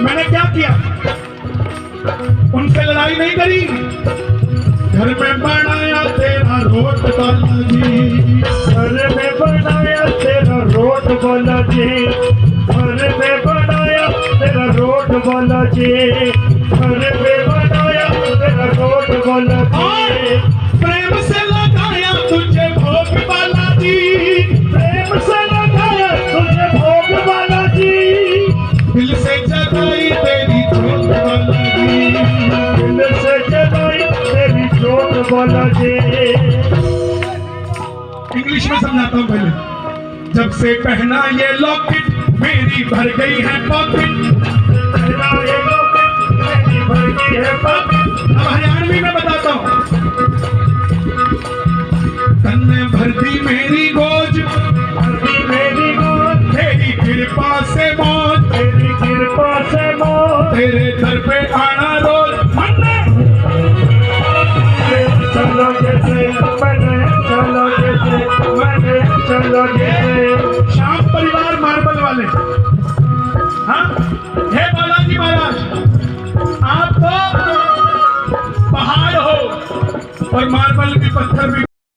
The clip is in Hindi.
मैंने क्या किया? उनसे लड़ाई नहीं करी। घर में बनाया तेरा रोट बालाजी, घर में बनाया तेरा रोट बालाजी, घर में बनाया तेरा रोट बालाजी, घर में बनाया तेरा रोट बालाजी। प्रेम से लगाया तुझे भोग बालाजी, प्रेम से लगाया तुझे भोग बालाजी, दिल से जगाई तेरी जोत बालाजी, दिल से जगाई तेरी जोत बालाजी। इंग्लिश में समझाता हूँ पहले। जब से पहना ये लॉकेट मेरी भर गई है पॉकेट, पहना ये लॉकेट मेरी भर गई है पॉकेट। अब हरियाणवी में बताता हूँ। तन में भर दी मेरी गोज, भर दी मेरी गोद, तेरी कृपा से मौज, तेरी कृपा से मौत। तेरे दर पे आना रोज। मन्ने चलो जैसे मैंने, चलो जैसे मैंने, चलो जैसे। श्याम परिवार मार्बल वाले, हाँ, हे